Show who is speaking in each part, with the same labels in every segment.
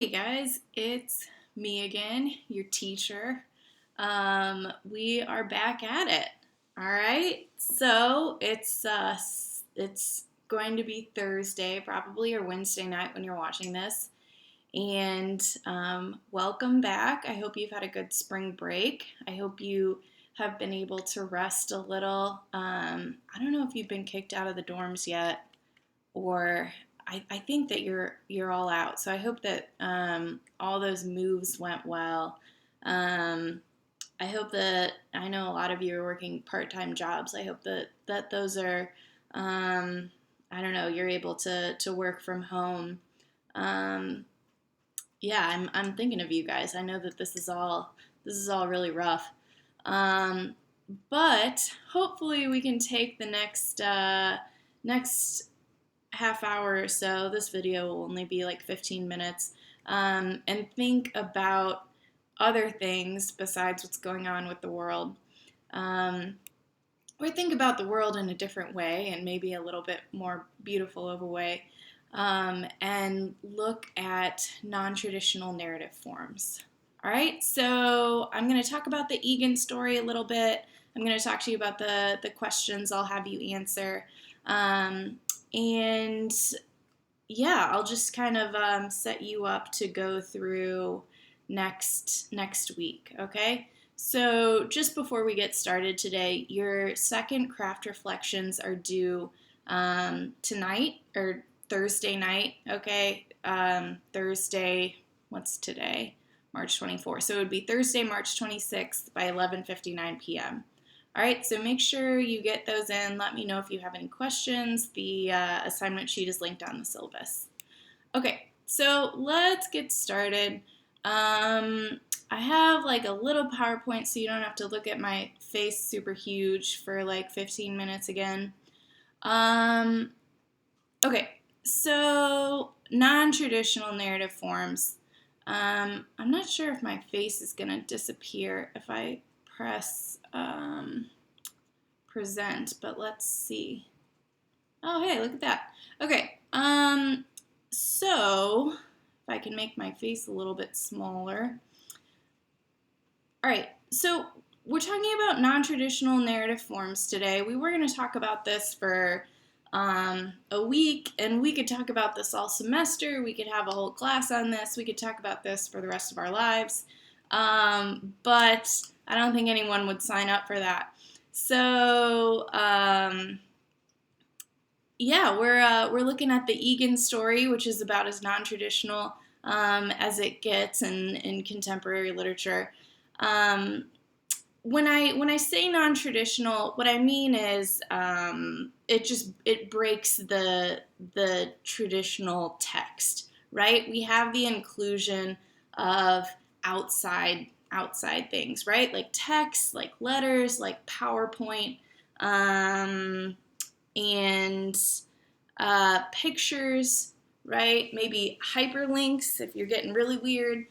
Speaker 1: Hey guys, it's me again, your teacher. We are back at it. All right, so it's going to be Thursday, probably, or Wednesday night when you're watching this. And welcome back. I hope you've had a good spring break. I hope you have been able to rest a little. I don't know if you've been kicked out of the dorms yet, or I think that you're all out. So I hope that all those moves went well. Um, I hope that I know a lot of you are working part-time jobs. I hope that those are I don't know, you're able to work from home. Um, yeah, I'm thinking of you guys. I know that this is all really rough. Um, but hopefully we can take the next half hour or so, this video will only be like 15 minutes, and think about other things besides what's going on with the world. Um, or think about the world in a different way and maybe a little bit more beautiful of a way, and look at non-traditional narrative forms. All right, so I'm going to talk about the Egan story a little bit. I'm going to talk to you about the questions I'll have you answer. And yeah, I'll just kind of set you up to go through next week, okay? So just before we get started today, your second craft reflections are due tonight or Thursday night, okay? Thursday, what's today? March 24th. So it would be Thursday, March 26th by 11:59 p.m. All right, so make sure you get those in. Let me know if you have any questions. The assignment sheet is linked on the syllabus. Okay, so let's get started. I have like a little PowerPoint so you don't have to look at my face super huge for like 15 minutes again. Okay, so non-traditional narrative forms. I'm not sure if my face is going to disappear if I press present, but let's see. Oh, hey, look at that. Okay, so if I can make my face a little bit smaller. All right, so we're talking about non-traditional narrative forms today. We were going to talk about this for a week, and we could talk about this all semester. We could have a whole class on this. We could talk about this for the rest of our lives, but I don't think anyone would sign up for that. So, yeah, we're looking at the Egan story, which is about as non-traditional as it gets in contemporary literature. When I say non-traditional, what I mean is it breaks the traditional text, right? We have the inclusion of outside things, right? Like text, like letters, like PowerPoint, and pictures, right? Maybe hyperlinks if you're getting really weird.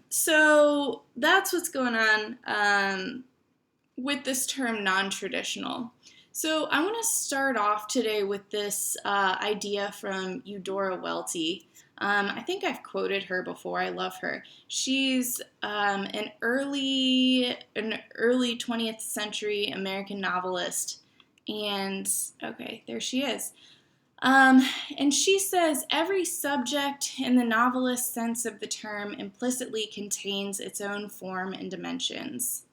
Speaker 1: So that's what's going on with this term non-traditional. So I want to start off today with this idea from Eudora Welty. I think I've quoted her before. I love her. She's an early 20th century American novelist. And okay, there she is. And she says, every subject in the novelist's sense of the term implicitly contains its own form and dimensions.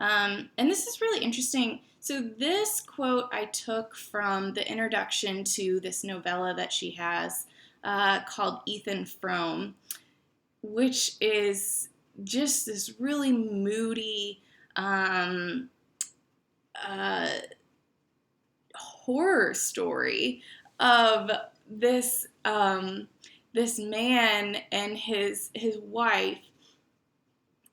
Speaker 1: And this is really interesting. So this quote I took from the introduction to this novella that she has called Ethan Frome, which is just this really moody horror story of this this man and his wife,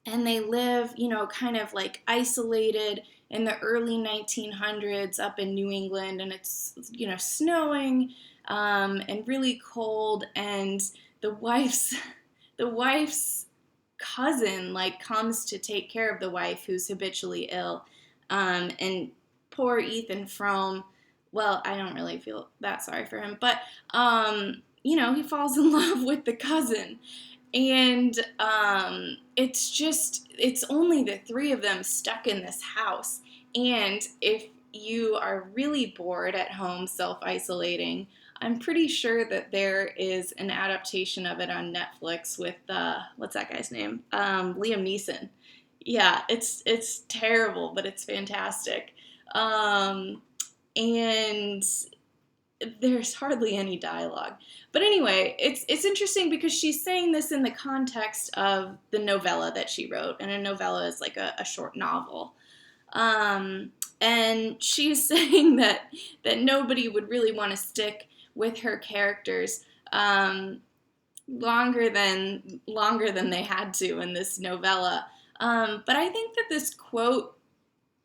Speaker 1: and they live, kind of like isolated in the early 1900s up in New England, and it's snowing and really cold, and the wife's the wife's cousin like comes to take care of the wife who's habitually ill, and poor Ethan Frome, well, I don't really feel that sorry for him, but he falls in love with the cousin. And it's only the three of them stuck in this house. And if you are really bored at home, self isolating, I'm pretty sure that there is an adaptation of it on Netflix with what's that guy's name? Liam Neeson. Yeah, it's terrible, but it's fantastic. And there's hardly any dialogue. But anyway, it's interesting because she's saying this in the context of the novella that she wrote, and a novella is like a short novel. And she's saying that nobody would really want to stick with her characters longer than they had to in this novella. But I think that this quote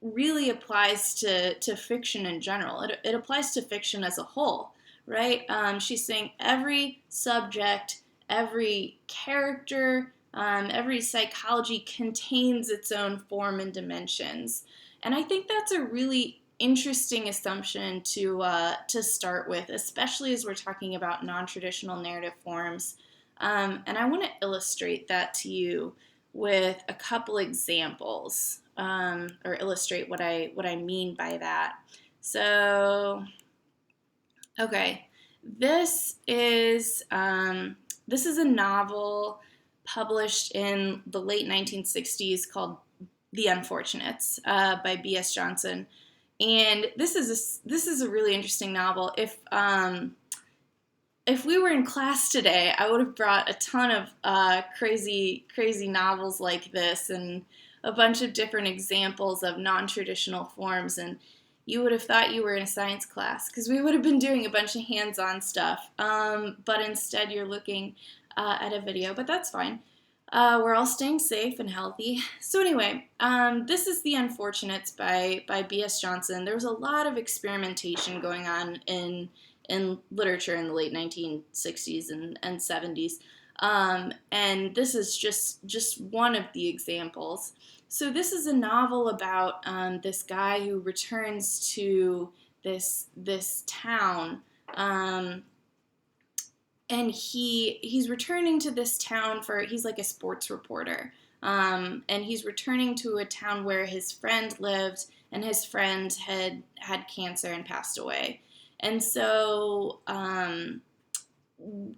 Speaker 1: really applies to fiction in general. It applies to fiction as a whole, right? She's saying every subject, every character, every psychology contains its own form and dimensions. And I think that's a really interesting assumption to start with, especially as we're talking about non-traditional narrative forms. And I want to illustrate that to you with a couple examples, or illustrate what I mean by that. So, okay, this is a novel published in the late 1960s called The Unfortunates by B.S. Johnson, and this is a really interesting novel. If we were in class today, I would have brought a ton of crazy novels like this and a bunch of different examples of non-traditional forms, and you would have thought you were in a science class because we would have been doing a bunch of hands-on stuff. But instead, you're looking at a video, but that's fine. We're all staying safe and healthy. So anyway, this is The Unfortunates by B.S. Johnson. There was a lot of experimentation going on in literature in the late 1960s and 70s. And this is just one of the examples. So this is a novel about this guy who returns to this town, and he's returning to this town he's like a sports reporter, and he's returning to a town where his friend lived, and his friend had cancer and passed away. And so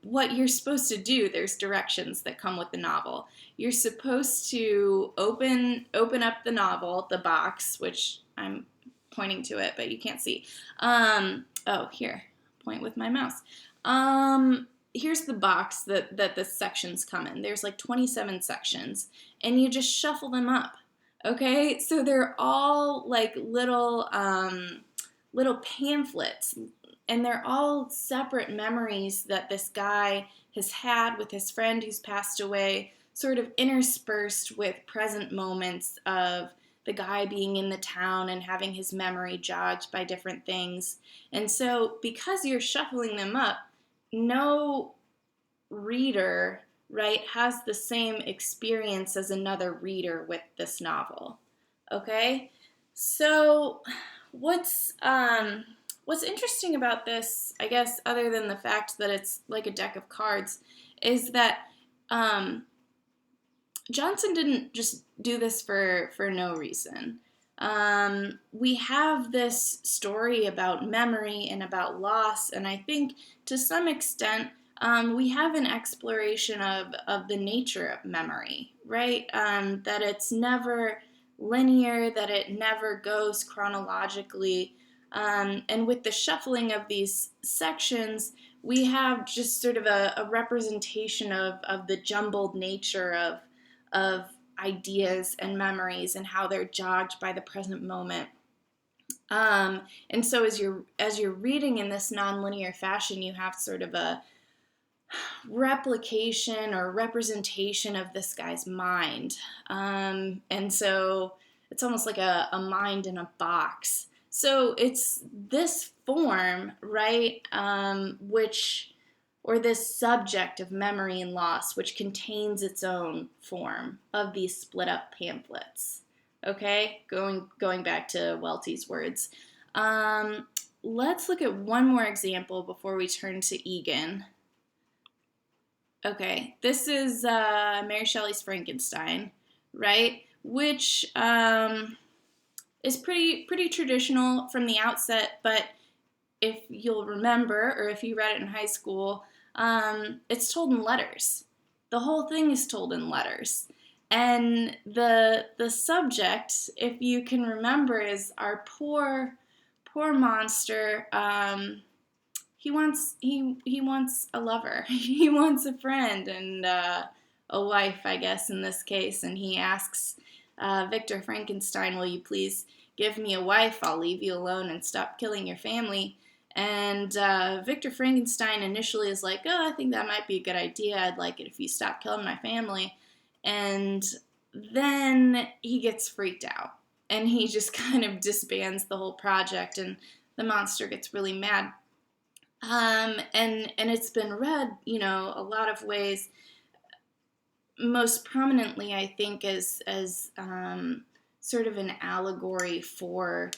Speaker 1: what you're supposed to do, there's directions that come with the novel. You're supposed to open up the novel, the box, which I'm pointing to it, but you can't see. Here, point with my mouse. Here's the box that the sections come in. There's like 27 sections, and you just shuffle them up. Okay, so they're all like little pamphlets, and they're all separate memories that this guy has had with his friend who's passed away, sort of interspersed with present moments of the guy being in the town and having his memory jogged by different things. And so because you're shuffling them up, no reader, right, has the same experience as another reader with this novel. Okay? So what's interesting about this, I guess, other than the fact that it's like a deck of cards, is that Johnson didn't just do this for no reason. We have this story about memory and about loss, and I think to some extent we have an exploration of the nature of memory, right? That it's never linear, that it never goes chronologically. And with the shuffling of these sections, we have just sort of a representation of the jumbled nature of ideas and memories and how they're jogged by the present moment. And so as you're reading in this nonlinear fashion, you have sort of a replication or representation of this guy's mind. And so it's almost like a mind in a box. So it's this form, right, or this subject of memory and loss, which contains its own form of these split up pamphlets. Okay, going back to Welty's words. Let's look at one more example before we turn to Egan. Okay, this is Mary Shelley's Frankenstein, right? Which is pretty traditional from the outset, but if you'll remember, or if you read it in high school, it's told in letters. The whole thing is told in letters. And the subject, if you can remember, is our poor monster. He wants a lover. He wants a friend and a wife, I guess, in this case. And he asks Victor Frankenstein, "Will you please give me a wife? I'll leave you alone and stop killing your family." And Victor Frankenstein initially is like, "Oh, I think that might be a good idea. I'd like it if you stop killing my family." And then he gets freaked out and he just kind of disbands the whole project, and the monster gets really mad. And it's been read, a lot of ways. Most prominently, I think, as sort of an allegory for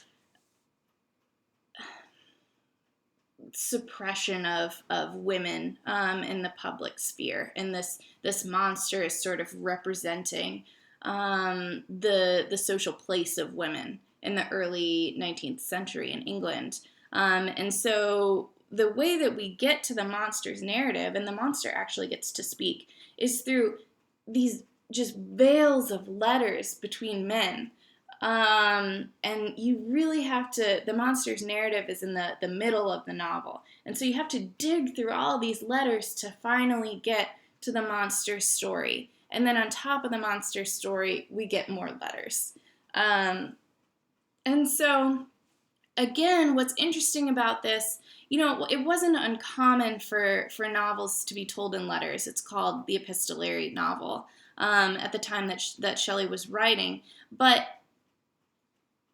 Speaker 1: suppression of women in the public sphere, and this monster is sort of representing the social place of women in the early 19th century in England. And so the way that we get to the monster's narrative, and the monster actually gets to speak, is through these just veils of letters between men. And you really have to, the monster's narrative is in the middle of the novel. And so you have to dig through all these letters to finally get to the monster's story. And then on top of the monster's story, we get more letters. And so, again, what's interesting about this, it wasn't uncommon for novels to be told in letters. It's called the epistolary novel at the time that Shelley was writing. But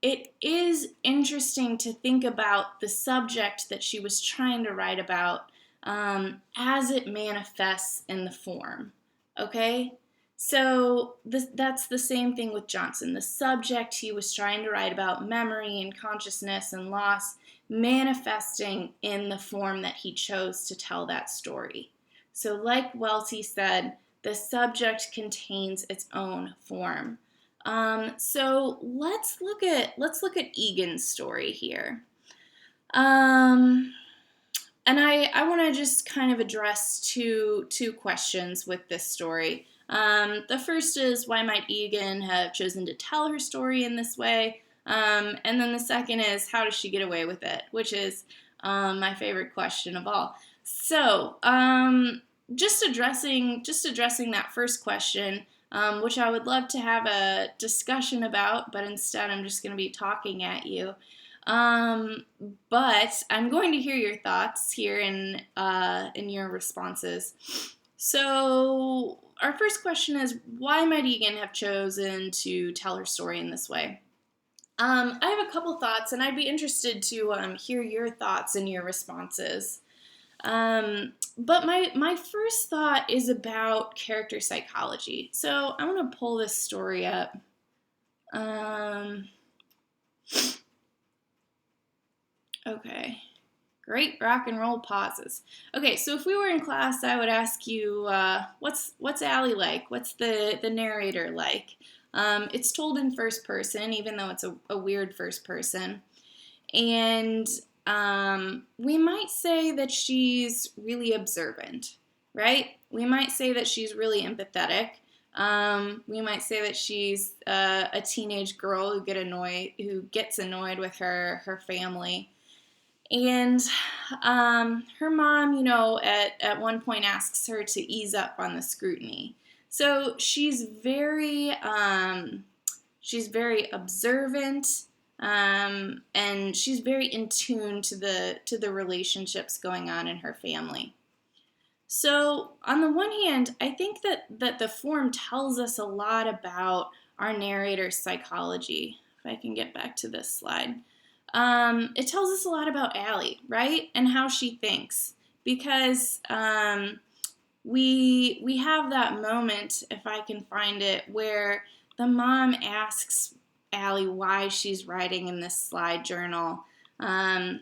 Speaker 1: it is interesting to think about the subject that she was trying to write about as it manifests in the form, okay? So that's the same thing with Johnson. The subject he was trying to write about, memory and consciousness and loss, manifesting in the form that he chose to tell that story. So like Welty said, the subject contains its own form. So let's look at Egan's story here. And I want to just kind of address two questions with this story. The first is, why might Egan have chosen to tell her story in this way? And then the second is, how does she get away with it? Which is my favorite question of all. So just addressing that first question. Which I would love to have a discussion about, but instead I'm just going to be talking at you. But I'm going to hear your thoughts here in your responses. So our first question is, why might Egan have chosen to tell her story in this way? I have a couple thoughts, and I'd be interested to hear your thoughts and your responses. But my first thought is about character psychology. So I'm going to pull this story up. Okay. Great rock and roll pauses. Okay, so if we were in class, I would ask you, what's Allie like? What's the narrator like? It's told in first person, even though it's a weird first person. And we might say that she's really observant, right? We might say that she's really empathetic. We might say that she's a teenage girl who gets annoyed with her family. And her mom, at one point asks her to ease up on the scrutiny. So she's very observant. And she's very in tune to the relationships going on in her family. So on the one hand, I think that the form tells us a lot about our narrator's psychology. If I can get back to this slide. It tells us a lot about Allie, right? And how she thinks. Because we have that moment, if I can find it, where the mom asks Allie why she's writing in this slide journal. And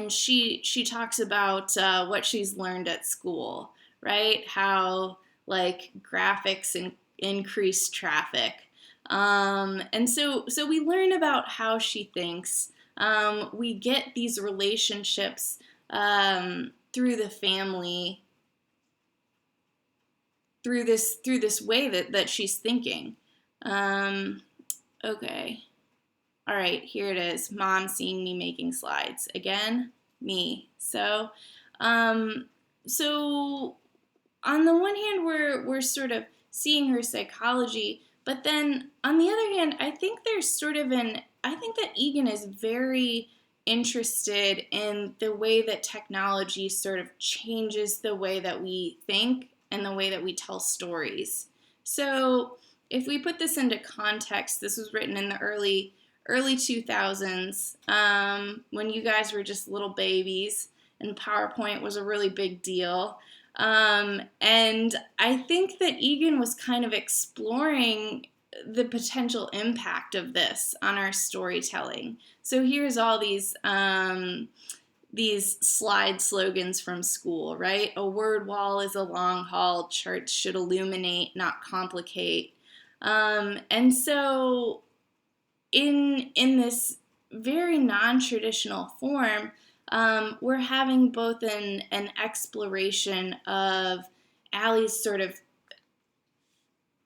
Speaker 1: she talks about what she's learned at school, right? How like graphics increase traffic. And so we learn about how she thinks. We get these relationships through the family, through this way that she's thinking. Okay. All right, here it is. Mom seeing me making slides. Again, me. Um, so on the one hand, we're sort of seeing her psychology, but then on the other hand, I think that Egan is very interested in the way that technology sort of changes the way that we think and the way that we tell stories. So if we put this into context, this was written in the early 2000s, when you guys were just little babies and PowerPoint was a really big deal. And I think that Egan was kind of exploring the potential impact of this on our storytelling. So here's all these slide slogans from school, right? A word wall is a long haul. Charts should illuminate, not complicate. And so in this very non-traditional form, we're having both an exploration of Allie's sort of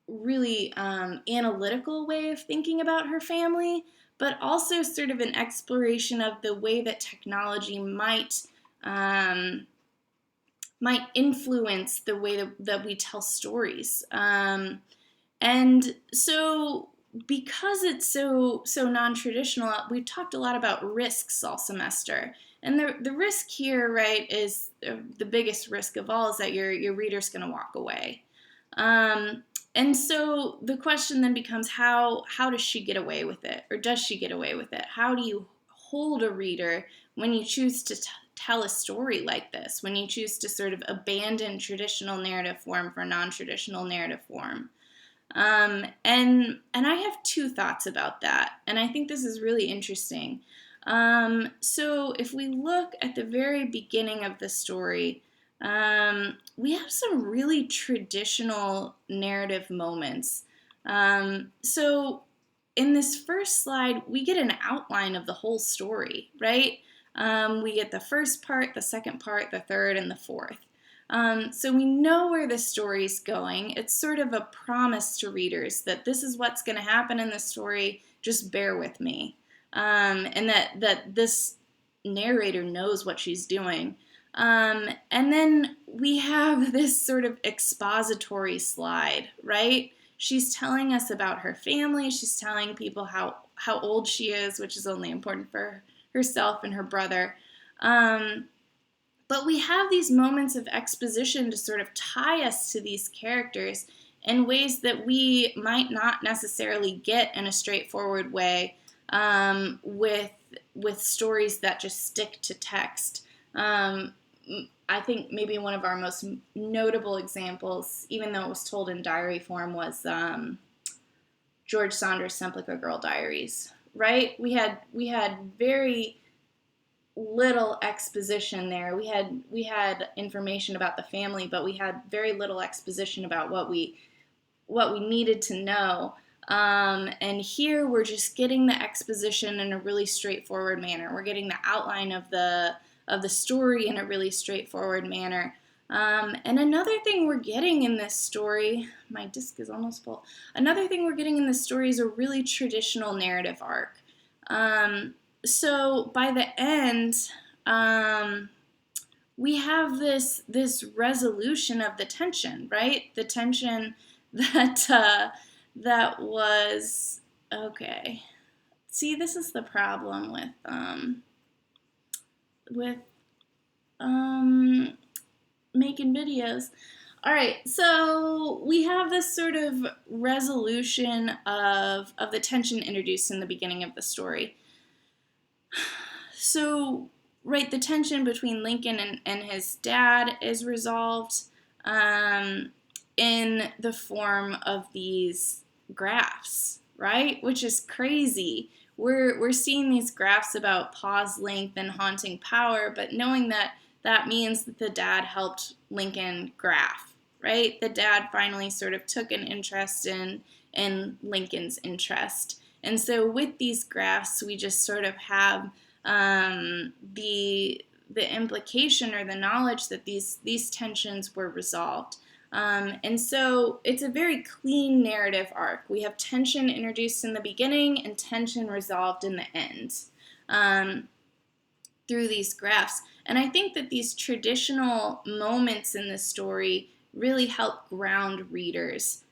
Speaker 1: really analytical way of thinking about her family, but also sort of an exploration of the way that technology might influence the way that we tell stories. And so because it's so non-traditional, we've talked a lot about risks all semester. And the risk here, right, is the biggest risk of all is that your reader's going to walk away. And so the question then becomes, how does she get away with it? Or does she get away with it? How do you hold a reader when you choose to tell a story like this, when you choose to sort of abandon traditional narrative form for non-traditional narrative form? And I have two thoughts about that, and I think this is really interesting. So if we look at the very beginning of the story, we have some really traditional narrative moments. So in this first slide, we get an outline of the whole story, right? We get the first part, the second part, the third, and the fourth. So we know where the story's going. It's sort of a promise to readers that this is what's going to happen in the story. Just bear with me. And that this narrator knows what she's doing. And then we have this sort of expository slide, right? She's telling us about her family. She's telling people how old she is, which is only important for herself and her brother. But we have these moments of exposition to sort of tie us to these characters in ways that we might not necessarily get in a straightforward way with stories that just stick to text. I think maybe one of our most notable examples, even though it was told in diary form, was George Saunders' Simplica Girl Diaries. Right? We had very little exposition there. We had information about the family, but we had very little exposition about what we needed to know. And here we're just getting the exposition in a really straightforward manner. We're getting the outline of the story in a really straightforward manner. And another thing we're getting in this story, my disc is almost full. Another thing we're getting in this story is a really traditional narrative arc. So by the end, we have this resolution of the tension, right? The tension that was okay. See, this is the problem with making videos. All right, so we have this sort of resolution of the tension introduced in the beginning of the story. So, right, the tension between Lincoln and his dad is resolved in the form of these graphs, right? Which is crazy. We're seeing these graphs about pause length and haunting power, but knowing that that means that the dad helped Lincoln graph, right? The dad finally sort of took an interest in Lincoln's interest. And so with these graphs, we just sort of have the implication or the knowledge that these tensions were resolved. And so it's a very clean narrative arc. We have tension introduced in the beginning and tension resolved in the end through these graphs. And I think that these traditional moments in the story really help ground readers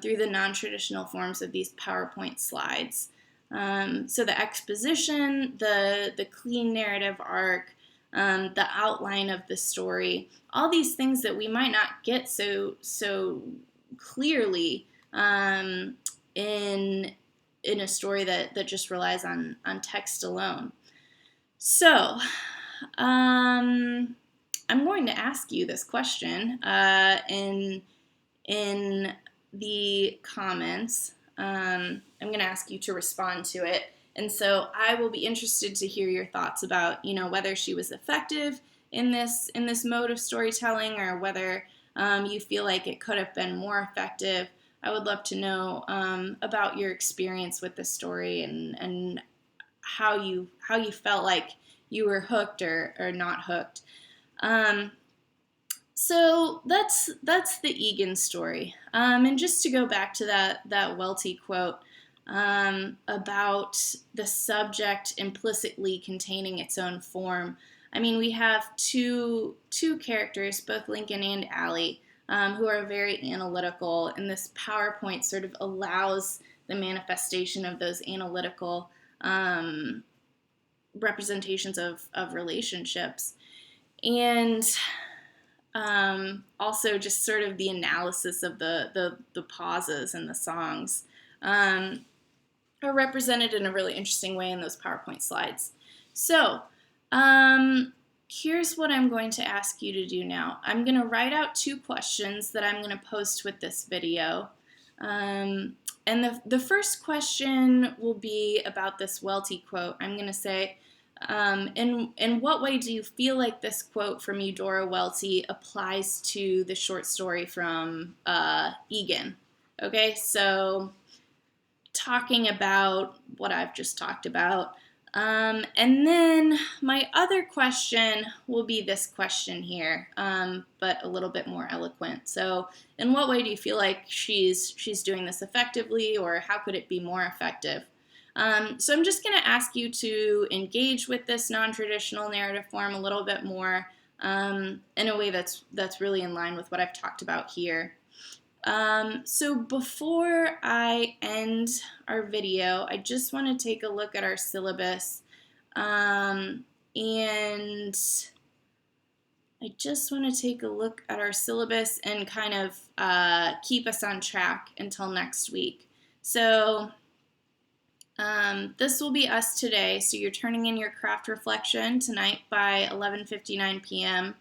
Speaker 1: through the non-traditional forms of these PowerPoint slides. So the exposition, the clean narrative arc, the outline of the story, all these things that we might not get so clearly in a story that just relies on text alone. So I'm going to ask you this question in the comments. I'm going to ask you to respond to it. And so I will be interested to hear your thoughts about, whether she was effective in this mode of storytelling, or whether you feel like it could have been more effective. I would love to know about your experience with the story and how you felt like you were hooked or not hooked. So that's the Egan story. And just to go back to that Welty quote about the subject implicitly containing its own form. I mean, we have two characters, both Lincoln and Allie, who are very analytical, and this PowerPoint sort of allows the manifestation of those analytical representations of relationships. And also just sort of the analysis of the pauses in the songs are represented in a really interesting way in those PowerPoint slides. So here's what I'm going to ask you to do now. I'm going to write out 2 questions that I'm going to post with this video. And the first question will be about this Welty quote. I'm going to say, in what way do you feel like this quote from Eudora Welty applies to the short story from Egan? Okay, so talking about what I've just talked about. And then my other question will be this question here, but a little bit more eloquent. So in what way do you feel like she's doing this effectively, or how could it be more effective? So I'm just going to ask you to engage with this non-traditional narrative form a little bit more in a way that's really in line with what I've talked about here. So before I end our video, I just want to take a look at our syllabus, and I just want to take a look at our syllabus and kind of keep us on track until next week. So this will be us today. So you're turning in your craft reflection tonight by 11:59 p.m.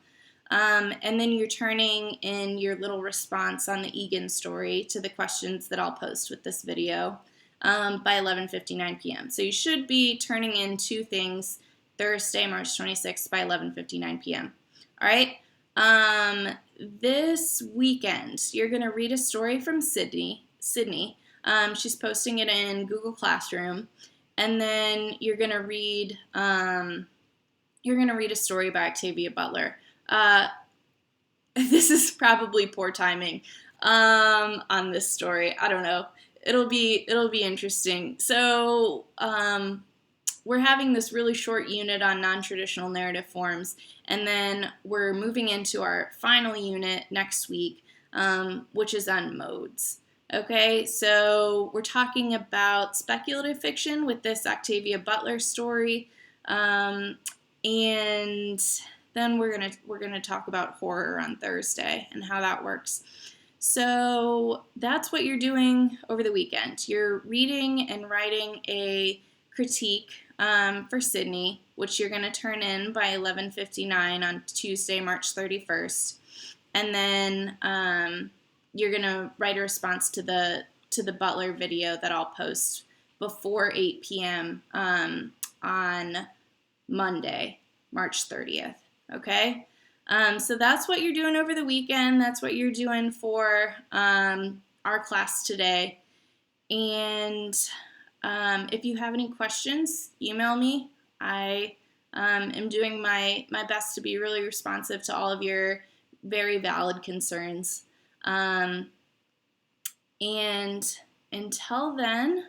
Speaker 1: And then you're turning in your little response on the Egan story to the questions that I'll post with this video by 11:59 p.m. So you should be turning in 2 things Thursday, March 26th by 11:59 p.m. All right. This weekend, you're going to read a story from Sydney. She's posting it in Google Classroom, and then you're going to read a story by Octavia Butler. This is probably poor timing on this story. I don't know. It'll be interesting. So we're having this really short unit on non-traditional narrative forms, and then we're moving into our final unit next week, which is on modes. Okay, so we're talking about speculative fiction with this Octavia Butler story, and then we're gonna talk about horror on Thursday and how that works. So that's what you're doing over the weekend. You're reading and writing a critique for Sydney, which you're gonna turn in by 11:59 on Tuesday, March 31st, and then you're gonna write a response to the Butler video that I'll post before 8 p.m. On Monday, March 30th. Okay? So that's what you're doing over the weekend. That's what you're doing for our class today. And if you have any questions, email me. I am doing my best to be really responsive to all of your very valid concerns. And until then,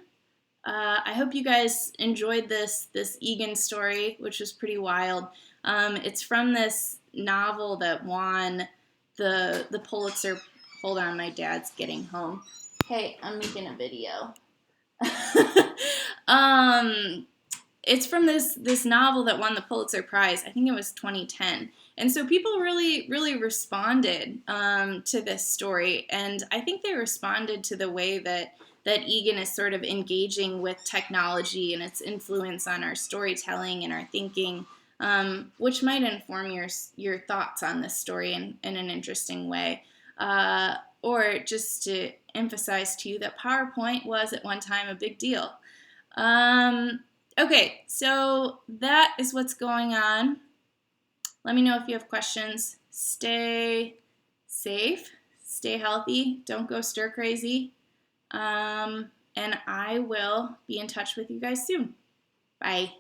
Speaker 1: I hope you guys enjoyed this Egan story, which was pretty wild. It's from this novel that won the Pulitzer. Hold on, my dad's getting home. Hey, I'm making a video. It's from this novel that won the Pulitzer Prize. I think it was 2010. And so people really responded to this story, and I think they responded to the way that Egan is sort of engaging with technology and its influence on our storytelling and our thinking, which might inform your thoughts on this story in an interesting way. Or just to emphasize to you that PowerPoint was at one time a big deal. Okay, so that is what's going on. Let me know if you have questions. Stay safe, stay healthy, don't go stir crazy. And I will be in touch with you guys soon. Bye.